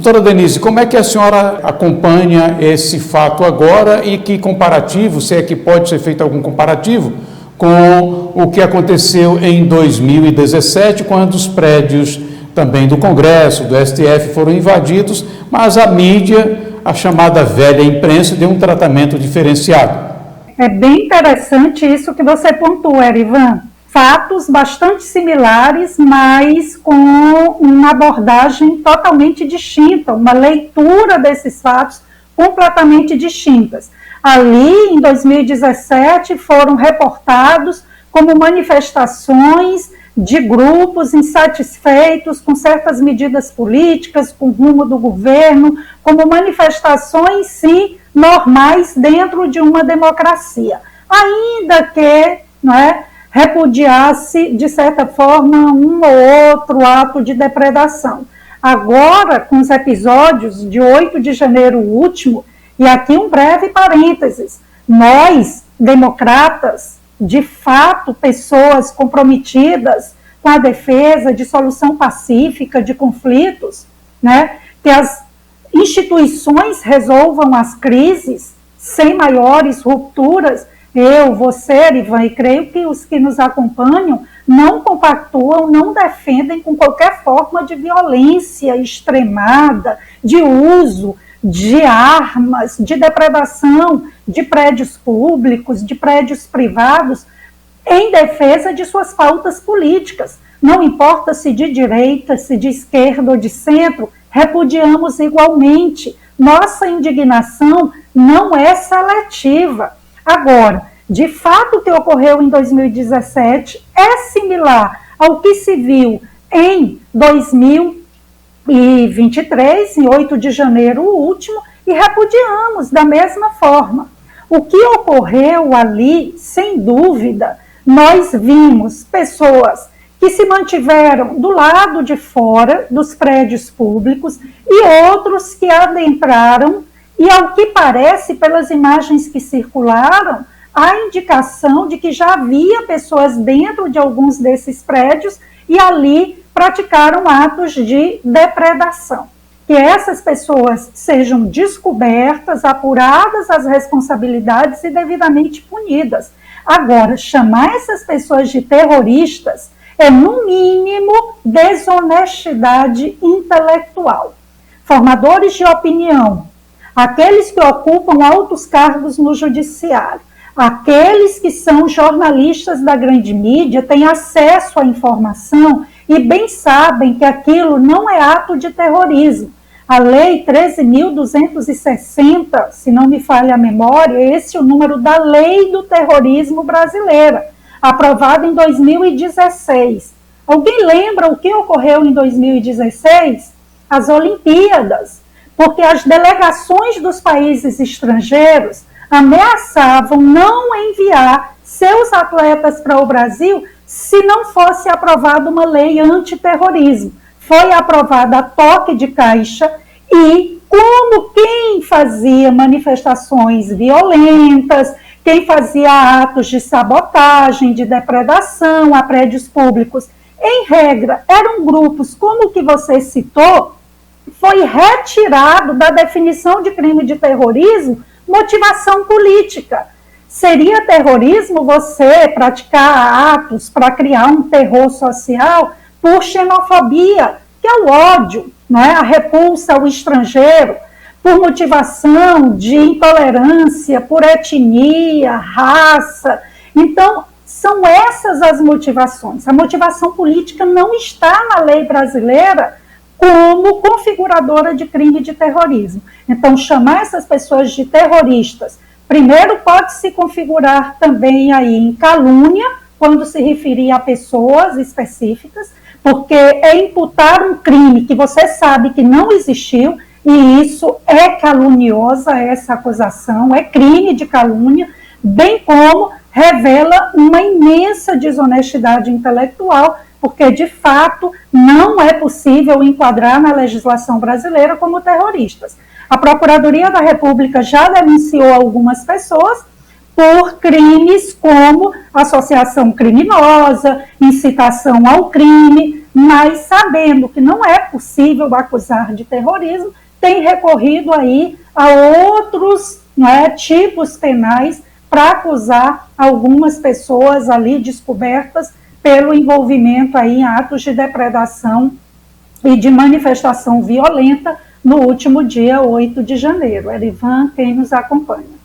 Doutora Denise, como é que a senhora acompanha esse fato agora e que comparativo, se é que pode ser feito algum comparativo, com o que aconteceu em 2017, quando os prédios também do Congresso, do STF foram invadidos, mas a mídia, a chamada velha imprensa, deu um tratamento diferenciado? É bem interessante isso que você pontua, Erivan. Fatos bastante similares, mas com uma abordagem totalmente distinta, uma leitura desses fatos completamente distintas. Ali, em 2017, foram reportados como manifestações de grupos insatisfeitos com certas medidas políticas, com o rumo do governo, como manifestações, sim, normais dentro de uma democracia. Ainda que, não é, repudiasse, de certa forma, um ou outro ato de depredação. Agora, com os episódios de 8 de janeiro último, e aqui um breve parênteses, nós, democratas, de fato, pessoas comprometidas com a defesa de solução pacífica de conflitos, né, que as instituições resolvam as crises sem maiores rupturas. Eu, você, Ivan, e creio que os que nos acompanham não compactuam, não defendem com qualquer forma de violência extremada, de uso de armas, de depredação de prédios públicos, de prédios privados, em defesa de suas pautas políticas. Não importa se de direita, se de esquerda ou de centro, repudiamos igualmente. Nossa indignação não é seletiva. Agora, de fato, o que ocorreu em 2017 é similar ao que se viu em 2023, em 8 de janeiro último, e repudiamos da mesma forma. O que ocorreu ali, sem dúvida, nós vimos pessoas que se mantiveram do lado de fora dos prédios públicos e outros que adentraram, e ao que parece, pelas imagens que circularam, há indicação de que já havia pessoas dentro de alguns desses prédios e ali praticaram atos de depredação. Que essas pessoas sejam descobertas, apuradas as responsabilidades e devidamente punidas. Agora, chamar essas pessoas de terroristas é, no mínimo, desonestidade intelectual. Formadores de opinião, aqueles que ocupam altos cargos no judiciário, aqueles que são jornalistas da grande mídia, têm acesso à informação e bem sabem que aquilo não é ato de terrorismo. A Lei 13.260, se não me falha a memória, esse é o número da Lei do Terrorismo brasileira, aprovada em 2016. Alguém lembra o que ocorreu em 2016? As Olimpíadas, porque as delegações dos países estrangeiros ameaçavam não enviar seus atletas para o Brasil se não fosse aprovada uma lei antiterrorismo. Foi aprovada a toque de caixa e, como quem fazia manifestações violentas, quem fazia atos de sabotagem, de depredação a prédios públicos, em regra, eram grupos como o que você citou, foi retirado da definição de crime de terrorismo motivação política. Seria terrorismo você praticar atos para criar um terror social por xenofobia, que é o ódio, não é? A repulsa ao estrangeiro, por motivação de intolerância, por etnia, raça. Então, são essas as motivações. A motivação política não está na lei brasileira como configuradora de crime de terrorismo. Então, chamar essas pessoas de terroristas, primeiro pode se configurar também aí em calúnia, quando se referir a pessoas específicas, porque é imputar um crime que você sabe que não existiu, e isso é caluniosa, essa acusação, é crime de calúnia, bem como revela uma imensa desonestidade intelectual, porque, de fato, não é possível enquadrar na legislação brasileira como terroristas. A Procuradoria da República já denunciou algumas pessoas por crimes como associação criminosa, incitação ao crime, mas sabendo que não é possível acusar de terrorismo, tem recorrido aí a outros, né, tipos penais para acusar algumas pessoas ali descobertas pelo envolvimento aí em atos de depredação e de manifestação violenta no último dia 8 de janeiro. Erivan, quem nos acompanha.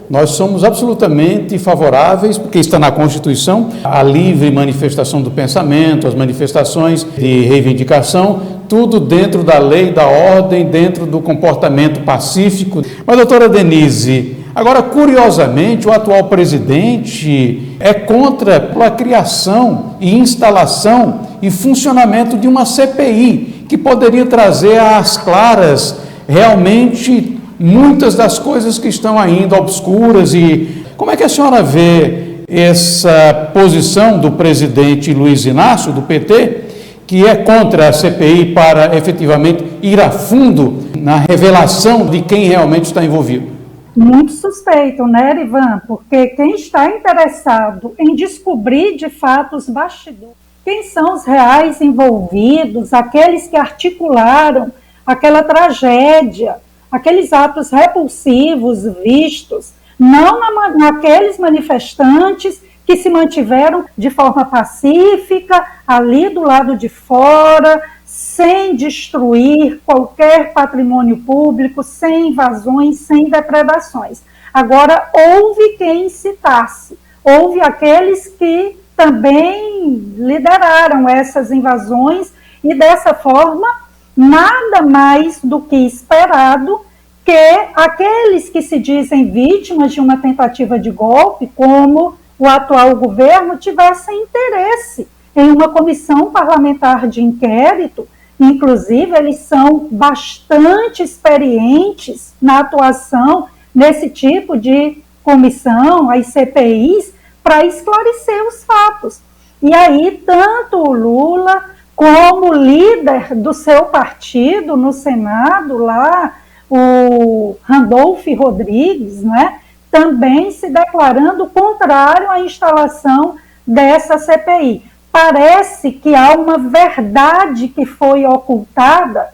Nós somos absolutamente favoráveis, porque está na Constituição, a livre manifestação do pensamento, as manifestações de reivindicação, tudo dentro da lei, da ordem, dentro do comportamento pacífico. Mas, doutora Denise, agora, curiosamente, o atual presidente é contra a criação e instalação e funcionamento de uma CPI, que poderia trazer às claras realmente muitas das coisas que estão ainda obscuras. E como é que a senhora vê essa posição do presidente Luiz Inácio, do PT, que é contra a CPI para efetivamente ir a fundo na revelação de quem realmente está envolvido? Muito suspeito, né, Erivan? Porque quem está interessado em descobrir de fato os bastidores, quem são os reais envolvidos, aqueles que articularam aquela tragédia, aqueles atos repulsivos vistos, não naqueles manifestantes que se mantiveram de forma pacífica, ali do lado de fora, sem destruir qualquer patrimônio público, sem invasões, sem depredações. Agora, houve quem incitasse, houve aqueles que também lideraram essas invasões e, dessa forma, nada mais do que esperado que aqueles que se dizem vítimas de uma tentativa de golpe, como o atual governo, tivessem interesse em uma comissão parlamentar de inquérito. Inclusive, eles são bastante experientes na atuação nesse tipo de comissão, as CPIs, para esclarecer os fatos. E aí, tanto o Lula como líder do seu partido no Senado, lá, o Randolph Rodrigues, né, também se declarando contrário à instalação dessa CPI. Parece que há uma verdade que foi ocultada,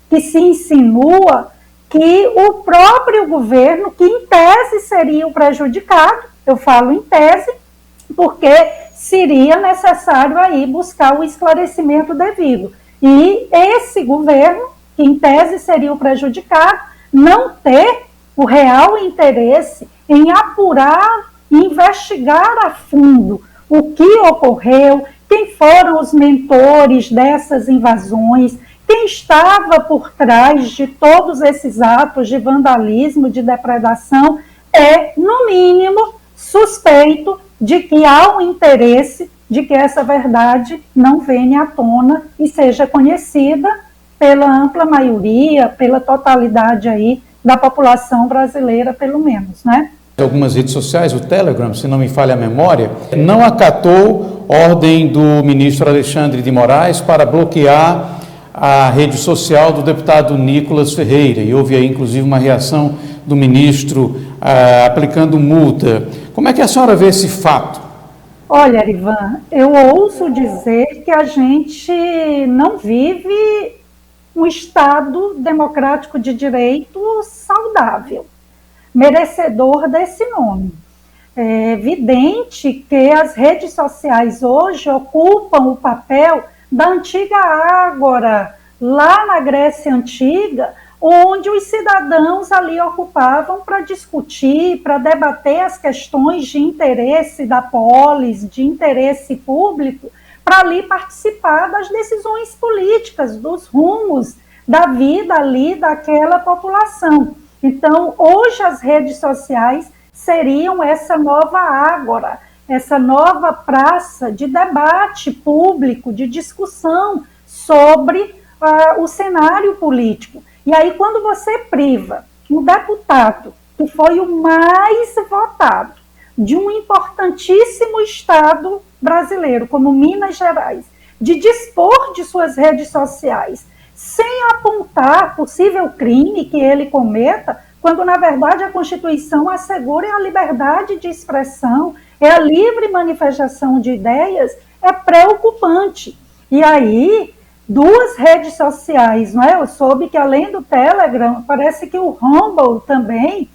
que se insinua que o próprio governo, que em tese seria o prejudicado, eu falo em tese, porque seria necessário aí buscar o esclarecimento devido. E esse governo, que em tese seria o prejudicado, não ter o real interesse em apurar, investigar a fundo o que ocorreu, quem foram os mentores dessas invasões, quem estava por trás de todos esses atos de vandalismo, de depredação, é, no mínimo, suspeito de que há um interesse de que essa verdade não venha à tona e seja conhecida pela ampla maioria, pela totalidade aí da população brasileira, pelo menos, né? Algumas redes sociais, o Telegram, se não me falha a memória, não acatou ordem do ministro Alexandre de Moraes para bloquear a rede social do deputado Nicolas Ferreira, e houve aí inclusive uma reação do ministro aplicando multa. Como é que a senhora vê esse fato? Olha, Erivan, eu ouso dizer que a gente não vive um Estado democrático de direito saudável, merecedor desse nome. É evidente que as redes sociais hoje ocupam o papel da antiga ágora, lá na Grécia Antiga, onde os cidadãos ali ocupavam para discutir, para debater as questões de interesse da polis, de interesse público, para ali participar das decisões políticas, dos rumos da vida ali daquela população. Então, hoje as redes sociais seriam essa nova ágora, essa nova praça de debate público, de discussão sobre o cenário político. E aí, quando você priva um deputado que foi o mais votado de um importantíssimo estado brasileiro, como Minas Gerais, de dispor de suas redes sociais, sem apontar possível crime que ele cometa, quando, na verdade, a Constituição assegura a liberdade de expressão, é a livre manifestação de ideias, é preocupante. E aí, duas redes sociais, não é? Eu soube que além do Telegram, parece que o Rumble também,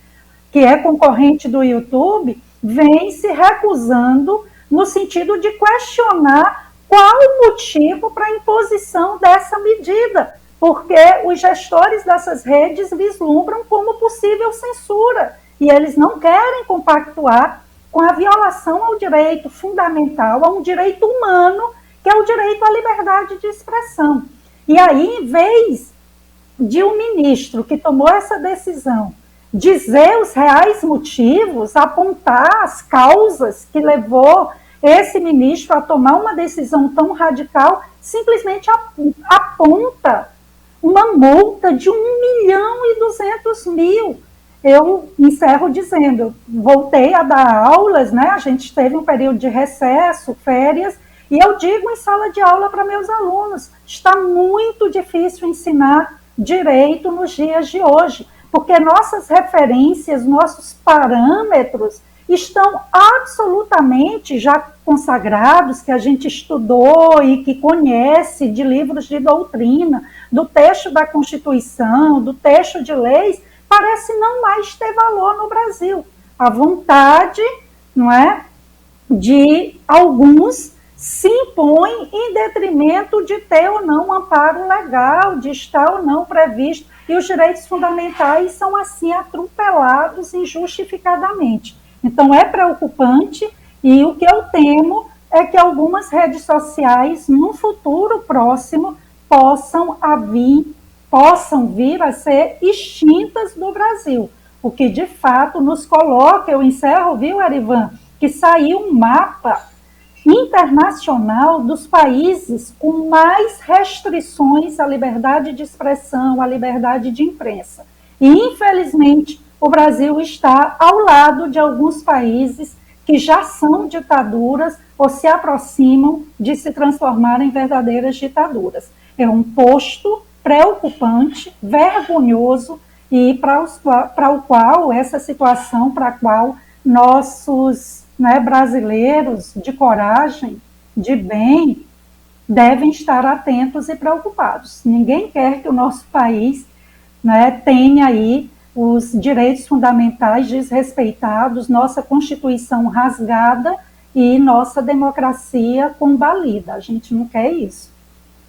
que é concorrente do YouTube, vem se recusando no sentido de questionar qual o motivo para a imposição dessa medida, porque os gestores dessas redes vislumbram como possível censura, e eles não querem compactuar com a violação ao direito fundamental, a um direito humano, que é o direito à liberdade de expressão. E aí, em vez de um ministro que tomou essa decisão dizer os reais motivos, apontar as causas que levou esse ministro a tomar uma decisão tão radical, simplesmente aponta uma multa de 1.200.000. Eu encerro dizendo, voltei a dar aulas, né? A gente teve um período de recesso, férias, e eu digo em sala de aula para meus alunos, está muito difícil ensinar direito nos dias de hoje, porque nossas referências, nossos parâmetros estão absolutamente já consagrados, que a gente estudou e que conhece de livros de doutrina, do texto da Constituição, do texto de leis, parece não mais ter valor no Brasil. A vontade, não é, de alguns se impõe em detrimento de ter ou não um amparo legal, de estar ou não previsto, e os direitos fundamentais são assim atropelados injustificadamente. Então é preocupante, e o que eu temo é que algumas redes sociais, no futuro próximo, possam vir a ser extintas do Brasil, o que de fato nos coloca, eu encerro, viu, Arivan, que saiu um mapa internacional dos países com mais restrições à liberdade de expressão, à liberdade de imprensa. E, infelizmente, o Brasil está ao lado de alguns países que já são ditaduras ou se aproximam de se transformar em verdadeiras ditaduras. É um posto preocupante, vergonhoso, e para o qual, essa situação para a qual nossos brasileiros de coragem, de bem, devem estar atentos e preocupados. Ninguém quer que o nosso país tenha aí os direitos fundamentais desrespeitados, nossa Constituição rasgada e nossa democracia combalida. A gente não quer isso.